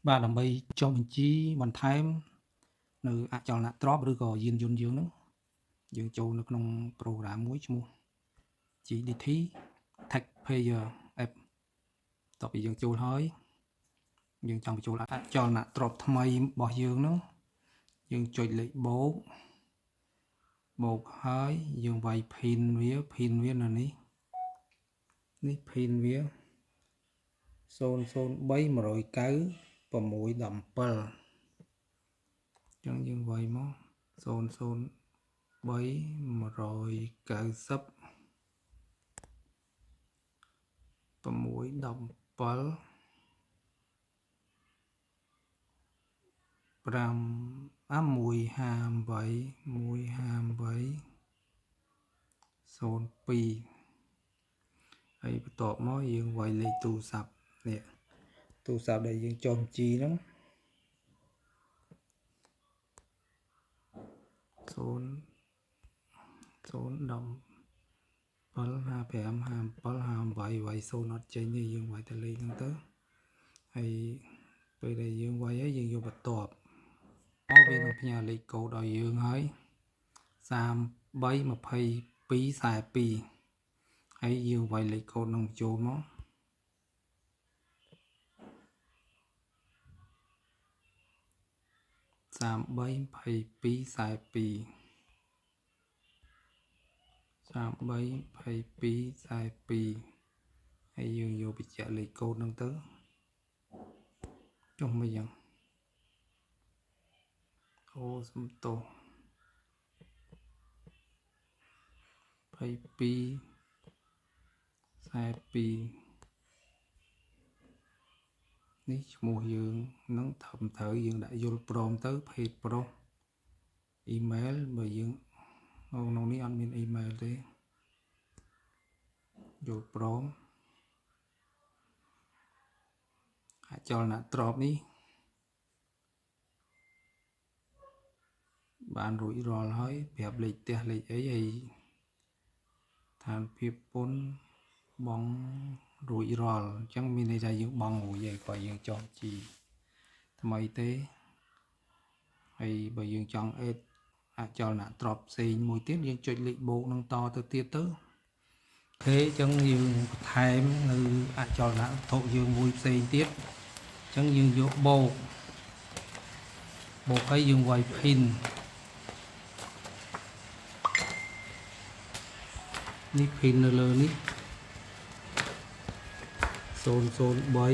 បាទដើម្បីចុះបញ្ជីបន្ថែមនៅអចលនទ្រព្យឬក៏យានយន្តយើងហ្នឹងយើងចូលនៅក្នុង program មួយឈ្មោះ GDT Taxpayer App តទៅយើងចូលហើយយើងចង់បញ្ចូលអចលនទ្រព្យថ្មីរបស់យើងហ្នឹងយើងចុចលេខបូកហើយយើងវាយ PIN វានៅនេះ PIN វា003 109 617 ចឹងយើងវាយមក003 190 617 158 ហើយបន្ទាប់មកយើងវាយលេខទូរស័ព្ទនេះទូរស័ព្ទដែលយើងចុះបញ្ជីហ្នឹង007555758វាយ0អត់ចេញទេយើងវាយតែលេខហ្នឹងទៅហើយពេលដែលយើងវាយហើយយើងយកបន្ទាប់មកវានឹងផ្ញើលេខកូដឲ្យយើងហើយ332242ហើយយើងវាយលេខកូដនឹងចូលមក332242ហើយយើងយកបញ្ជាក់លេខកូដហ្នឹងទៅចុះមកយ៉ាងអូសំទោស2242នេះឈ្មោះយើងនឹងត្រឹមត្រូវយើងដាក់យល់ព្រមទៅភេទប្រុសអ៊ីមែលបើយើងក្នុងនេះអត់មានអ៊ីមែលទេយល់ព្រមអចលនទ្រព្យនេះបានរួចរាល់ហើយប្រាប់លេខផ្ទះលេខអីហើយឋានភាពពន្ធបង់រួចរាល់អញ្ចឹងមានន័យថាយើងបង់រួចហើយក៏យើងចុះជីថ្មីទេហើយបើយើងចង់អេតអចលនទ្រព្យផ្សេងមួយទៀតយើងចុចលេខបូកនឹងតទៅទៀតទៅអូខេអញ្ចឹងយើងបន្ថែមនៅអចលនវត្ថុយើងមួយផ្សេងទៀតអញ្ចឹងយើងយកបូកហើយយើងវាយ PIN នេះ PIN នៅលើនេះ003ហើយ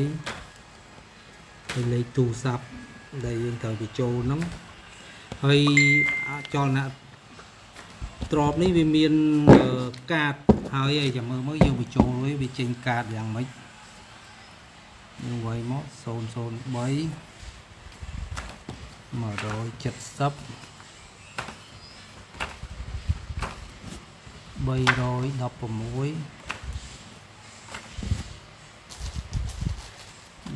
លេខទូរស័ព្ទដែលយើងត្រូវបញ្ចូលហ្នឹងហើយអចលនទ្រព្យនេះវាមានកាតហើយចាំមើលយើងបញ្ចូលវាចេញកាតយ៉ាងម៉េចយើងវាយមក003 170 316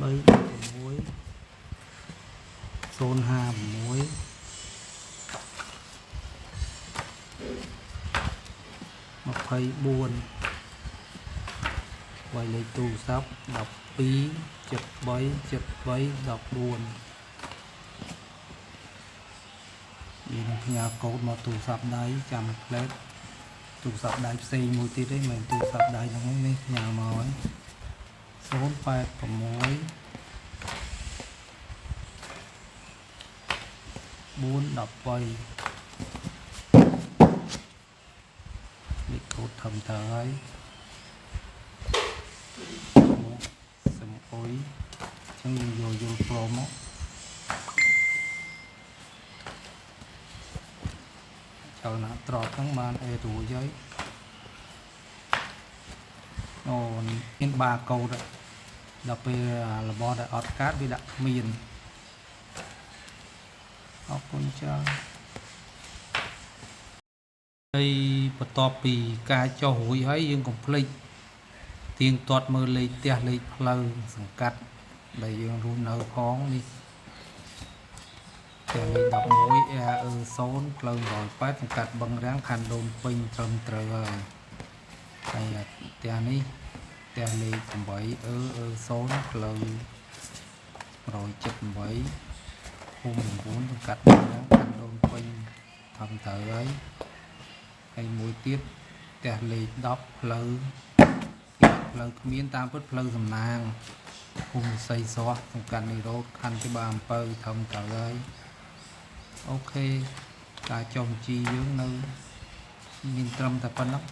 056 24វាយលេខទូរស័ព្ទ12 73 73 14យើងនឹងផ្ញើកូដមកទូរស័ព្ទដៃចាំផ្លែតទូរស័ព្ទដៃផ្សេងមួយទៀតទេមិនទូរស័ព្ទដៃហ្នឹងនេះផ្ញើមកហើយ086 413លេខកូដធំតើហើយសំអុយអញ្ចឹងយើងយកយល់ព្រមមកចលនាត្រប់ហ្នឹងបានអេរួចហើយអូមានបាកូដដល់ពេលរបស់ដែលអត់កាតវាដាក់គ្មានអរគុណច្រើនហើយបន្ទាប់ពីការចុះរួចហើយយើងកុំភ្លេចទៀងទាត់មើលលេខផ្ទះលេខផ្លូវសង្កាត់ដែលយើងរស់នៅផងនេះផ្ទះលេខ11 RE0 ផ្លូវ108សង្កាត់បឹងរាំងខណ្ឌដូនពេញត្រឹមត្រូវហើយផ្ទះនេះផ្ទះលេខ8 E0 ផ្លូវ 178 ភូមិ9សង្កាត់ណាខណ្ឌដូនពេញធម្មត្រូវហើយហើយមួយទៀតផ្ទះលេខ10ផ្លូវគ្មានតាមពិតផ្លូវសំណាងភូមិសីសោះសង្កាត់និរោធខណ្ឌច្បារអំពៅធម្មត្រូវហើយអូខេការចុះបញ្ជីយើងនៅមានត្រឹមតែប៉ុណ្ណឹង